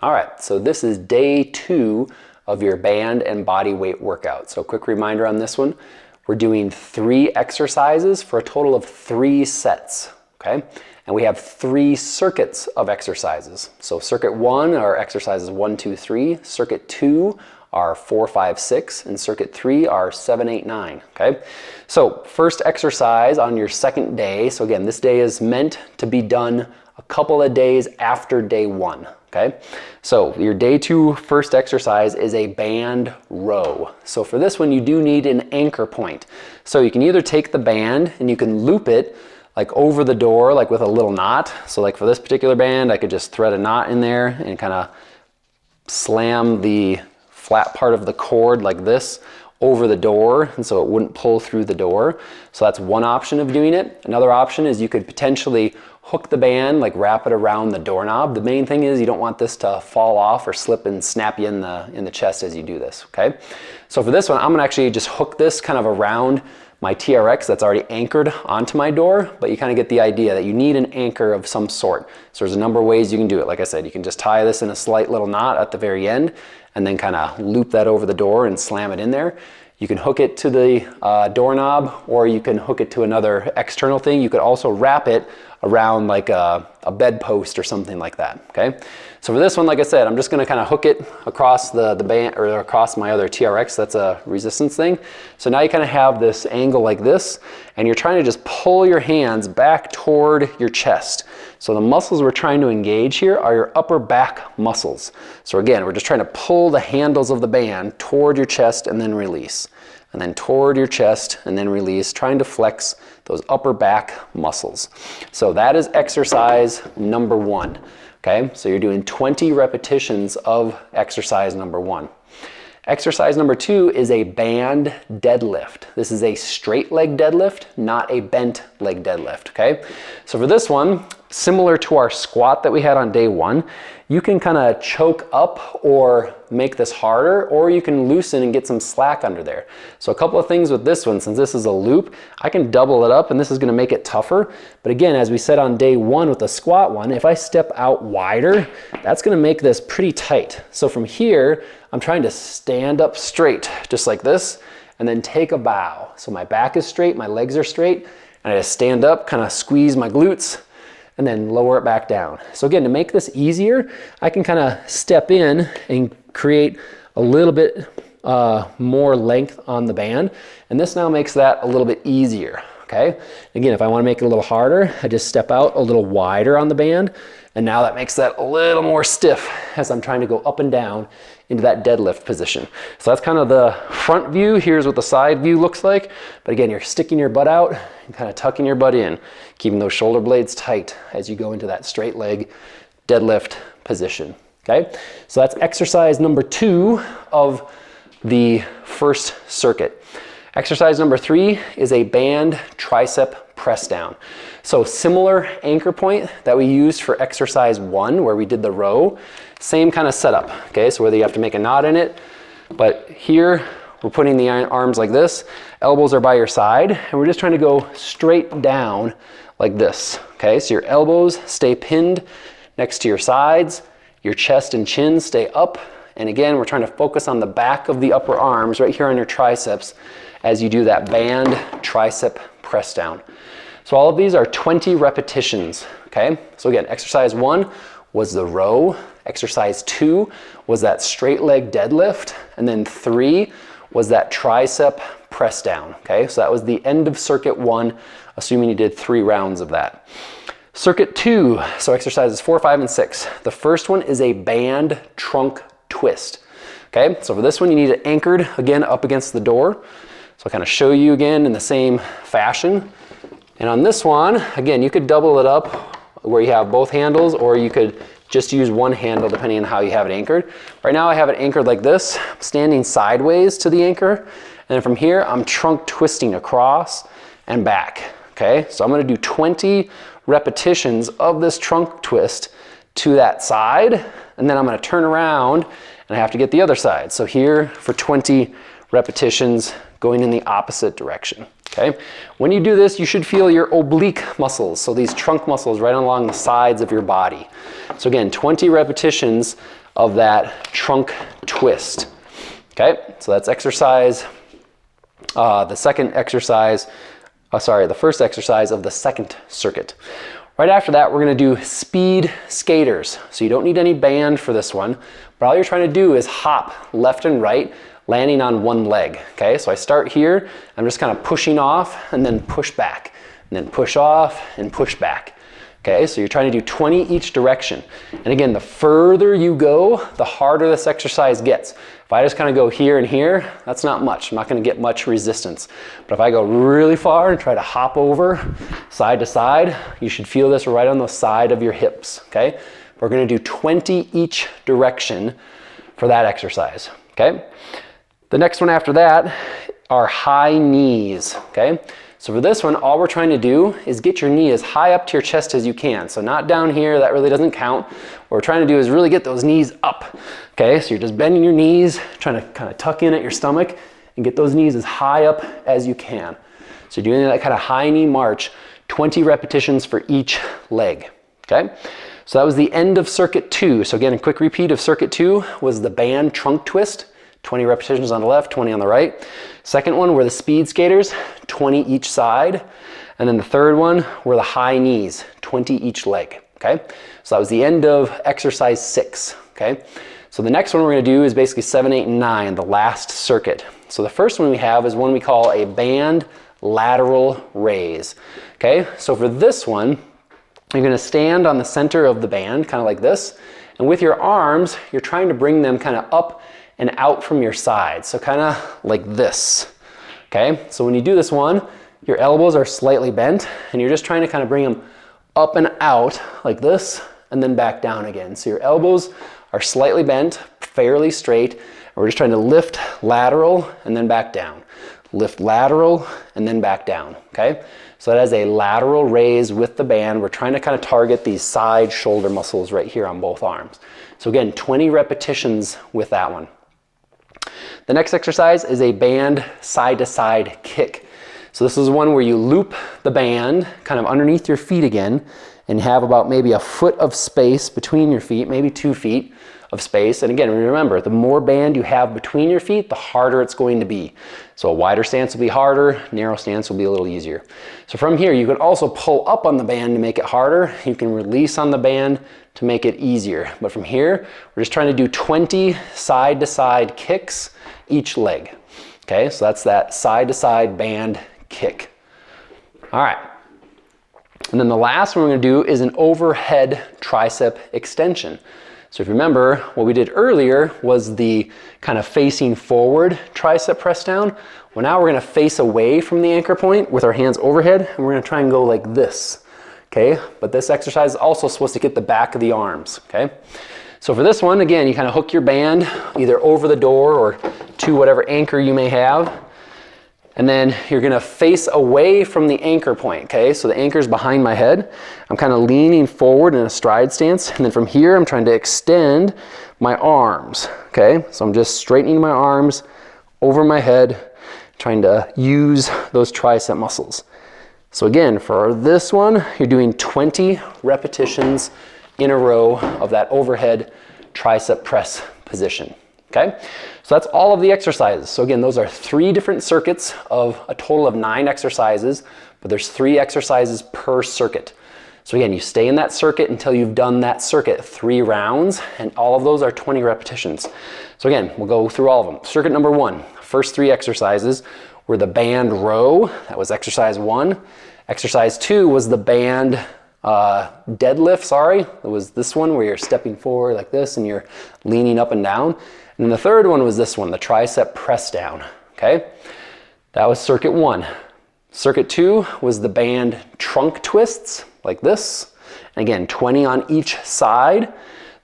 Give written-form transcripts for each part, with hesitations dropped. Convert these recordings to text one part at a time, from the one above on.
All right, so this is day 2 of your band and body weight workout. So quick reminder on this one, we're doing 3 exercises for a total of 3 sets, okay? And we have 3 circuits of exercises. So circuit 1 are exercises 1, 2, 3. Circuit 2 are 4, 5, 6. And circuit 3 are 7, 8, 9, okay? So first exercise on your second day. So again, this day is meant to be done a couple of days after day 1. Okay, so your day 2 first exercise is a band row. So for this one, you do need an anchor point. So you can either take the band and you can loop it like over the door, like with a little knot. So like for this particular band, I could just thread a knot in there and kind of slam the flat part of the cord like this over the door, and so it wouldn't pull through the door. So that's one option of doing it. Another option is you could potentially hook the band, like wrap it around the doorknob. The main thing is you don't want this to fall off or slip and snap you in the chest as you do this, okay? So for this one, I'm gonna actually just hook this kind of around my TRX that's already anchored onto my door, but you kind of get the idea that you need an anchor of some sort. So there's a number of ways you can do it. Like I said, you can just tie this in a slight little knot at the very end and then kind of loop that over the door and slam it in there. You can hook it to the doorknob, or you can hook it to another external thing. You could also wrap it around like a bedpost or something like that, okay? So for this one, like I said, I'm just gonna kind of hook it across the band or across my other TRX, that's a resistance thing. So now you kind of have this angle like this, and you're trying to just pull your hands back toward your chest. So the muscles we're trying to engage here are your upper back muscles. So again, we're just trying to pull the handles of the band toward your chest and then release. And then toward your chest and then release, trying to flex those upper back muscles. So that is exercise number 1, okay? So you're doing 20 repetitions of exercise number 1. Exercise number 2 is a band deadlift. This is a straight leg deadlift, not a bent leg deadlift, okay? So for this one, similar to our squat that we had on day 1, you can kind of choke up or make this harder, or you can loosen and get some slack under there. So a couple of things with this one, since this is a loop, I can double it up and this is gonna make it tougher. But again, as we said on day 1 with the squat one, if I step out wider, that's gonna make this pretty tight. So from here, I'm trying to stand up straight, just like this, and then take a bow. So my back is straight, my legs are straight, and I just stand up, kind of squeeze my glutes, and then lower it back down. So again, to make this easier, I can kind of step in and create a little bit more length on the band. And this now makes that a little bit easier, okay? Again, if I want to make it a little harder, I just step out a little wider on the band. And now that makes that a little more stiff as I'm trying to go up and down into that deadlift position. So that's kind of the front view. Here's what the side view looks like. But again, you're sticking your butt out and kind of tucking your butt in, keeping those shoulder blades tight as you go into that straight leg deadlift position, okay? So that's exercise number 2 of the first circuit. Exercise number 3 is a band tricep press down. So similar anchor point that we used for exercise 1 where we did the row, same kind of setup, okay? So whether you have to make a knot in it, but here we're putting the arms like this, elbows are by your side, and we're just trying to go straight down like this, okay? So your elbows stay pinned next to your sides, your chest and chin stay up, and again, we're trying to focus on the back of the upper arms right here on your triceps as you do that band tricep press down. So all of these are 20 repetitions, okay? So again, exercise 1 was the row, exercise 2 was that straight leg deadlift, and then 3 was that tricep press down, okay? So that was the end of circuit 1, assuming you did 3 rounds of that. Circuit 2, so exercises 4, 5, and 6. The first one is a band trunk twist, okay? So for this one, you need it anchored, again, up against the door. So I'll kind of show you again in the same fashion. And on this one, again, you could double it up where you have both handles, or you could just use one handle depending on how you have it anchored. Right now I have it anchored like this, standing sideways to the anchor. And then from here, I'm trunk twisting across and back, okay? So I'm gonna do 20 repetitions of this trunk twist to that side, and then I'm gonna turn around and I have to get the other side. So here for 20 repetitions going in the opposite direction, okay? When you do this, you should feel your oblique muscles, so these trunk muscles right along the sides of your body. So again, 20 repetitions of that trunk twist, okay? So that's exercise, the first exercise of the second circuit. Right after that, we're gonna do speed skaters. So you don't need any band for this one, but all you're trying to do is hop left and right, landing on one leg, okay? So I start here, I'm just kind of pushing off and then push back, and then push off and push back. Okay, so you're trying to do 20 each direction. And again, the further you go, the harder this exercise gets. If I just kind of go here and here, that's not much. I'm not gonna get much resistance. But if I go really far and try to hop over side to side, you should feel this right on the side of your hips, okay? We're gonna do 20 each direction for that exercise, okay? The next one after that are high knees, okay? So for this one, all we're trying to do is get your knee as high up to your chest as you can. So not down here, that really doesn't count. What we're trying to do is really get those knees up, okay? So you're just bending your knees, trying to kind of tuck in at your stomach and get those knees as high up as you can. So you're doing that kind of high knee march, 20 repetitions for each leg, okay? So that was the end of circuit 2. So again, a quick repeat of circuit 2 was the band trunk twist. 20 repetitions on the left, 20 on the right. Second one were the speed skaters, 20 each side. And then the third one were the high knees, 20 each leg, okay? So that was the end of exercise 6, okay? So the next one we're gonna do is basically 7, 8, and 9, the last circuit. So the first one we have is one we call a band lateral raise, okay? So for this one, you're gonna stand on the center of the band, kind of like this. And with your arms, you're trying to bring them kind of up and out from your side. So kind of like this, okay? So when you do this one, your elbows are slightly bent and you're just trying to kind of bring them up and out like this and then back down again. So your elbows are slightly bent, fairly straight. And we're just trying to lift lateral and then back down. Lift lateral and then back down, okay? So that is a lateral raise with the band. We're trying to kind of target these side shoulder muscles right here on both arms. So again, 20 repetitions with that one. The next exercise is a band side-to-side kick. So this is one where you loop the band kind of underneath your feet again and have about maybe a foot of space between your feet, maybe 2 feet of space. And again, remember, the more band you have between your feet, the harder it's going to be. So a wider stance will be harder, narrow stance will be a little easier. So from here, you can also pull up on the band to make it harder. You can release on the band to make it easier. But from here, we're just trying to do 20 side-to-side kicks each leg. Okay, so that's that side-to-side band kick. All right. And then the last one we're gonna do is an overhead tricep extension. So if you remember, what we did earlier was the kind of facing forward tricep press down. Well, now we're gonna face away from the anchor point with our hands overhead, and we're gonna try and go like this, okay? But this exercise is also supposed to get the back of the arms, okay? So for this one, again, you kind of hook your band either over the door or to whatever anchor you may have. And then you're gonna face away from the anchor point, okay? So the anchor's behind my head. I'm kind of leaning forward in a stride stance. And then from here, I'm trying to extend my arms, okay? So I'm just straightening my arms over my head, trying to use those tricep muscles. So again, for this one, you're doing 20 repetitions in a row of that overhead tricep press position, okay? So that's all of the exercises. So again, those are 3 different circuits of a total of 9 exercises, but there's 3 exercises per circuit. So again, you stay in that circuit until you've done that circuit 3 rounds, and all of those are 20 repetitions. So again, we'll go through all of them. Circuit number 1, first 3 exercises were the band row. That was exercise 1. Exercise 2 was the band deadlift, sorry. It was this one where you're stepping forward like this and you're leaning up and down. And then the third one was this one, the tricep press down, okay? That was circuit 1. Circuit 2 was the band trunk twists, like this. And again, 20 on each side.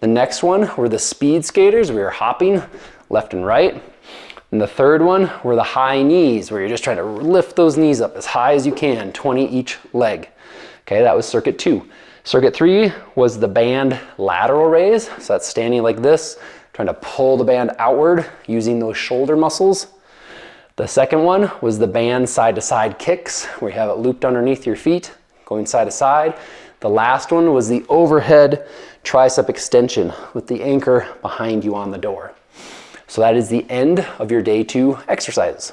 The next one were the speed skaters. We were hopping left and right. And the third one were the high knees, where you're just trying to lift those knees up as high as you can, 20 each leg. Okay, that was circuit 2. Circuit 3 was the band lateral raise. So that's standing like this, trying to pull the band outward using those shoulder muscles. The second one was the band side-to-side kicks, where you have it looped underneath your feet, going side to side. The last one was the overhead tricep extension with the anchor behind you on the door. So that is the end of your day 2 exercises.